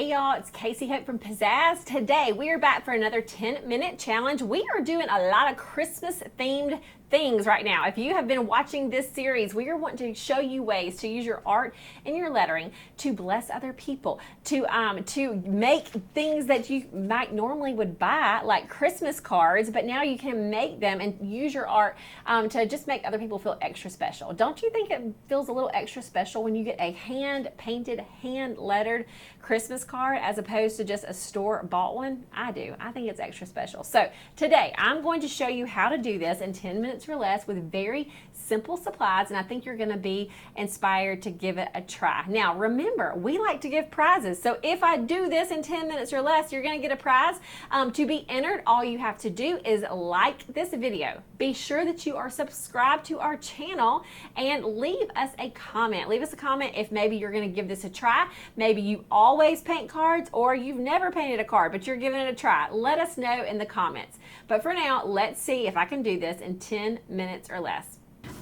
Hey y'all, it's Casey Hope from Pizzazz. Today we are back for another 10-minute challenge. We are doing a lot of Christmas themed things right now. If you have been watching this series, we are wanting to show you ways to use your art and your lettering to bless other people, to make things that you might normally would buy, like Christmas cards, but now you can make them and use your art to just make other people feel extra special. Don't you think it feels a little extra special when you get a hand-painted, hand-lettered Christmas card as opposed to just a store-bought one? I do. I think it's extra special. So today I'm going to show you how to do this in 10 minutes or less with very simple supplies, and I think you're going to be inspired to give it a try. Now remember, we like to give prizes, so if I do this in 10 minutes or less, you're going to get a prize. To be entered, all you have to do is like this video. Be sure that you are subscribed to our channel and leave us a comment. Leave us a comment if maybe you're going to give this a try. Maybe you always paint cards, or you've never painted a card but you're giving it a try. Let us know in the comments. But for now, let's see if I can do this in 10 minutes or less.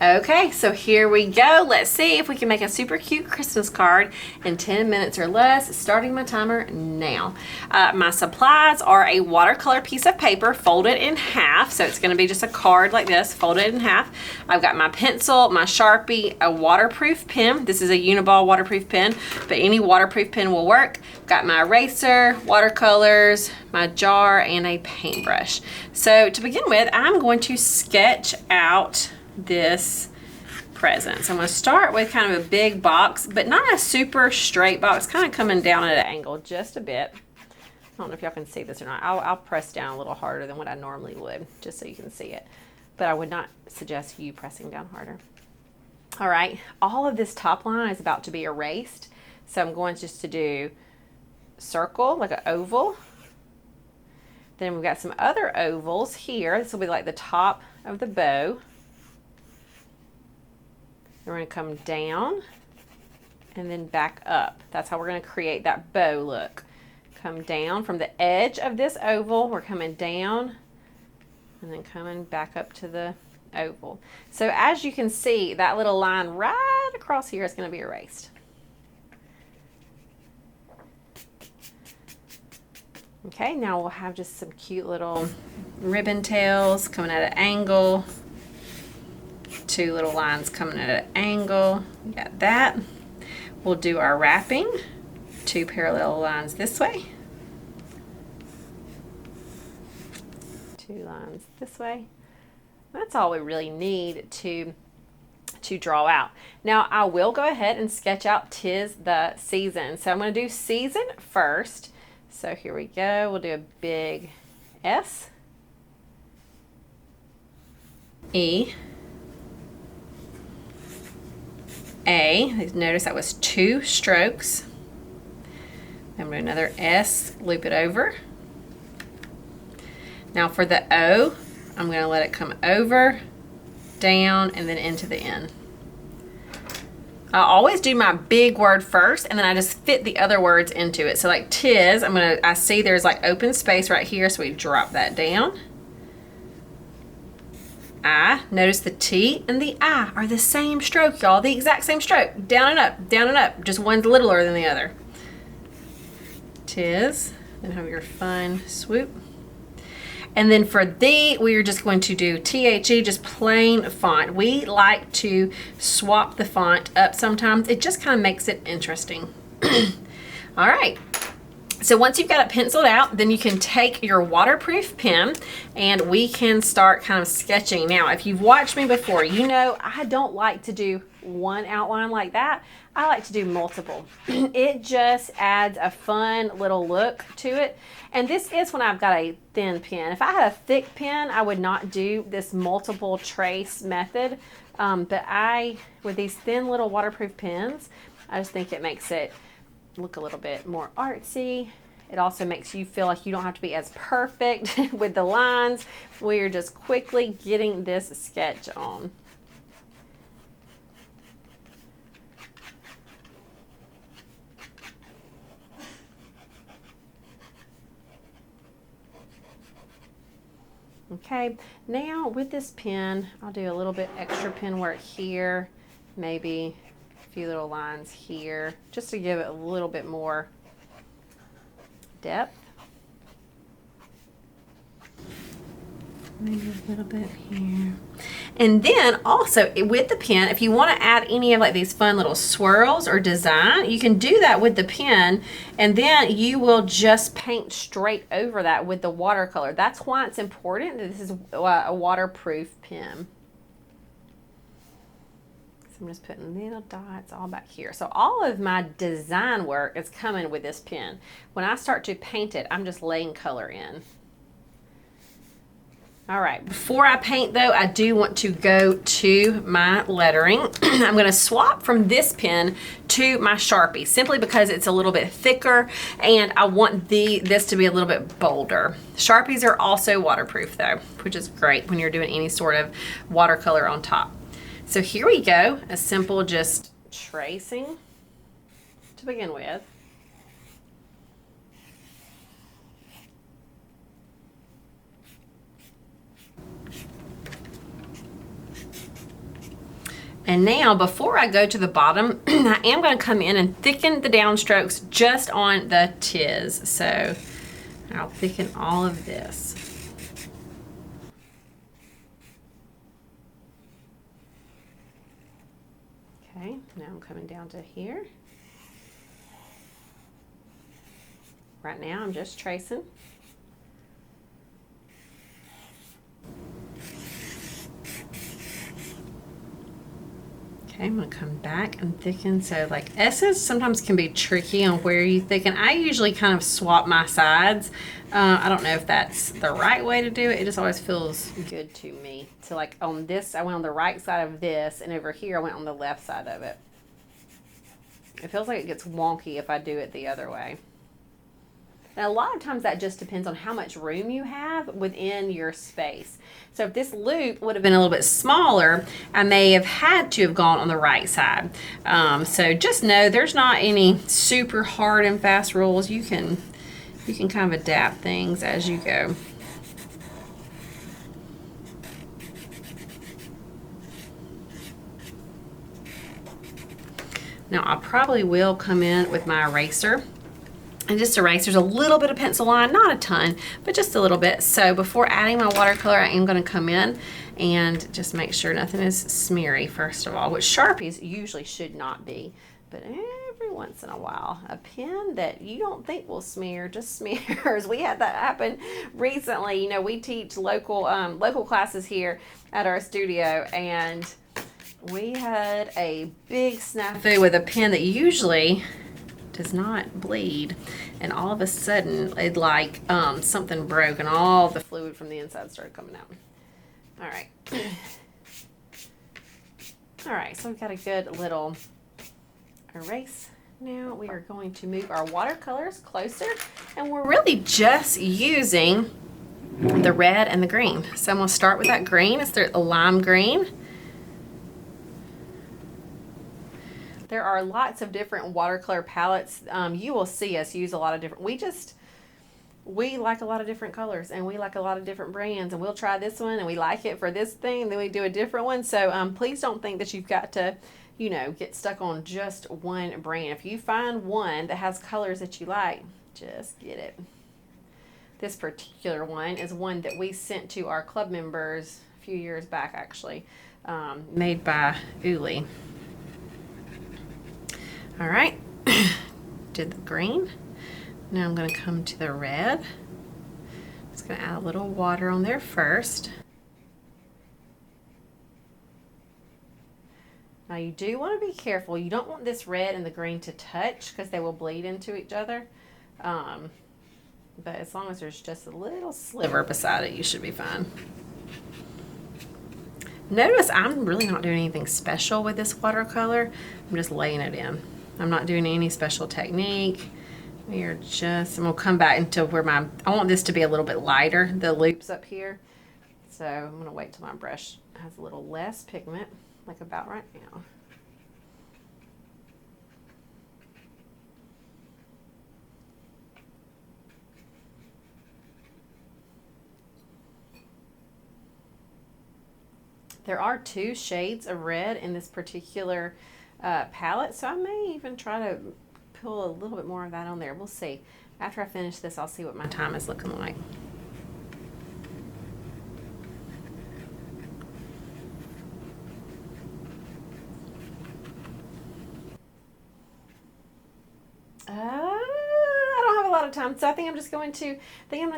Okay, so here we go. Let's see if we can make a super cute Christmas card in 10 minutes or less. Starting my timer now. My supplies are a watercolor piece of paper folded in half. So it's going to be just a card like this, folded in half. I've got my pencil, my Sharpie, a waterproof pen. This is a Uniball waterproof pen, but any waterproof pen will work. Got my eraser, watercolors, my jar, and a paintbrush. So to begin with, I'm going to sketch out this present. So I'm going to start with kind of a big box, but not a super straight box, kind of coming down at an angle just a bit. I don't know if y'all can see this or not. I'll press down a little harder than what I normally would, just so you can see it. But I would not suggest you pressing down harder. All right, all of this top line is about to be erased. So I'm going just to do circle, like an oval. Then we've got some other ovals here. This will be like the top of the bow. We're going to come down and then back up. That's how we're going to create that bow look. Come down from the edge of this oval. We're coming down and then coming back up to the oval. So as you can see, that little line right across here is going to be erased. Okay, now we'll have just some cute little ribbon tails coming at an angle. Two little lines coming at an angle. We got that. We'll do our wrapping. Two parallel lines this way. Two lines this way. That's all we really need to draw out. Now I will go ahead and sketch out 'Tis the Season. So I'm going to do season first. So here we go. We'll do a big S, E, A. Notice that was 2 strokes. I'm going to do another S, loop it over. Now for the O, I'm going to let it come over, down, and then into the N. I always do my big word first, and then I just fit the other words into it. So like tis, I see there's like open space right here, so we drop that down. I, notice the T and the I are the same stroke, y'all. The exact same stroke. Down and up, down and up. Just one's littler than the other. Tis. Then have your fun swoop. And then for the, we are just going to do THE, just plain font. We like to swap the font up sometimes. It just kind of makes it interesting. All right. So once you've got it penciled out, then you can take your waterproof pen and we can start kind of sketching. Now, if you've watched me before, you know I don't like to do one outline like that. I like to do multiple. It just adds a fun little look to it. And this is when I've got a thin pen. If I had a thick pen, I would not do this multiple trace method. But with these thin little waterproof pens, I just think it makes it look a little bit more artsy. It also makes you feel like you don't have to be as perfect with the lines. We're just quickly getting this sketch on. Okay, now with this pen, I'll do a little bit extra pen work here, maybe a few little lines here, just to give it a little bit more depth. Maybe a little bit here. And then also with the pen, if you want to add any of like these fun little swirls or design, you can do that with the pen, and then you will just paint straight over that with the watercolor. That's why it's important that this is a waterproof pen. So I'm just putting little dots all back here. So all of my design work is coming with this pen. When I start to paint it, I'm just laying color in. All right, before I paint though, I do want to go to my lettering. I'm going to swap from this pen to my Sharpie simply because it's a little bit thicker and I want this to be a little bit bolder. Sharpies are also waterproof though, which is great when you're doing any sort of watercolor on top. So here we go, a simple just tracing to begin with. And now, before I go to the bottom, I am going to come in and thicken the downstrokes just on the tiz. So I'll thicken all of this. Okay, now I'm coming down to here. Right now, I'm just tracing. Okay, I'm going to come back and thicken. So like S's sometimes can be tricky on where you thicken. I usually kind of swap my sides. I don't know if that's the right way to do it. It just always feels good to me. So like on this, I went on the right side of this, and over here I went on the left side of it. It feels like it gets wonky if I do it the other way. And a lot of times that just depends on how much room you have within your space. So if this loop would have been a little bit smaller, I may have had to have gone on the right side. So just know there's not any super hard and fast rules. You can kind of adapt things as you go. Now I probably will come in with my eraser and just erase. There's a little bit of pencil line, not a ton, but just a little bit. So before adding my watercolor, I am going to come in and just make sure nothing is smeary, first of all, which Sharpies usually should not be. But every once in a while, a pen that you don't think will smear just smears. We had that happen recently. You know, we teach local classes here at our studio, and we had a big snafu with a pen that usually does not bleed, and all of a sudden it like something broke and all the fluid from the inside started coming out. All right. All right, so we've got a good little erase. Now we are going to move our watercolors closer, and we're really just using the red and the green. So I'm going to start with that green. It's the lime green. There are lots of different watercolor palettes. You will see us use a lot of different, we like a lot of different colors, and we like a lot of different brands, and we'll try this one and we like it for this thing, then we do a different one. So please don't think that you've got to, you know, get stuck on just one brand. If you find one that has colors that you like, just get it. This particular one is one that we sent to our club members a few years back, actually, made by Uli. All right, did the green. Now I'm going to come to the red. Just going to add a little water on there first. Now you do want to be careful. You don't want this red and the green to touch because they will bleed into each other. But as long as there's just a little sliver beside it, you should be fine. Notice I'm really not doing anything special with this watercolor. I'm just laying it in. I'm not doing any special technique. We are just, I'm gonna come back into where I want this to be a little bit lighter, the loops up here. So I'm gonna wait till my brush has a little less pigment, like about right now. There are 2 shades of red in this particular palette, so I may even try to put a little bit more of that on there. We'll see. After I finish this, I'll see what my time is looking like. I don't have a lot of time, so I think I'm just going to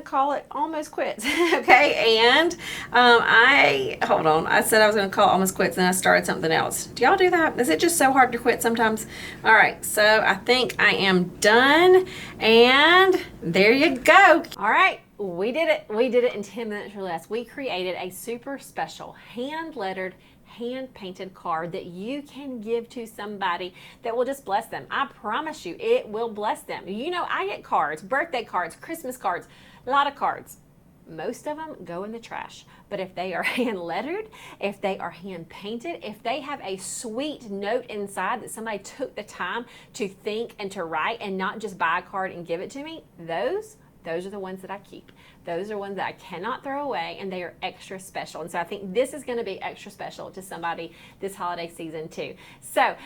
call it almost quits. Okay, and hold on. I said I was going to call it almost quits, and I started something else. Do y'all do that? Is it just so hard to quit sometimes? All right, so I think I am done, and there you go. All right. We did it. We did it in 10 minutes or less. We created a super special hand-lettered, hand-painted card that you can give to somebody that will just bless them. I promise you, it will bless them. You know, I get cards, birthday cards, Christmas cards, a lot of cards. Most of them go in the trash. But if they are hand-lettered, if they are hand-painted, if they have a sweet note inside that somebody took the time to think and to write and not just buy a card and give it to me, those are the ones that I keep. Those are ones that I cannot throw away, and they are extra special. And so I think this is going to be extra special to somebody this holiday season too. So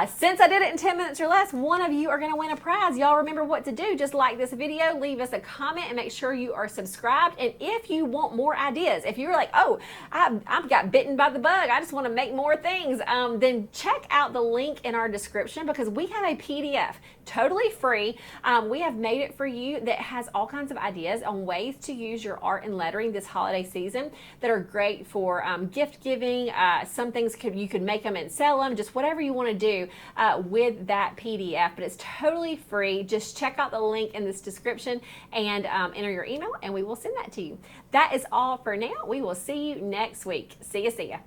since I did it in 10 minutes or less, one of you are going to win a prize. Y'all remember what to do. Just like this video, leave us a comment, and make sure you are subscribed. And if you want more ideas, if you're like, oh, I've got bitten by the bug, I just want to make more things, then check out the link in our description, because we have a PDF totally free. We have made it for you that has all kinds of ideas on ways to use your art and lettering this holiday season that are great for gift giving. Some things you could make them and sell them, just whatever you want to do with that PDF, but it's totally free. Just check out the link in this description and enter your email, and we will send that to you. That is all for now. We will see you next week. See ya.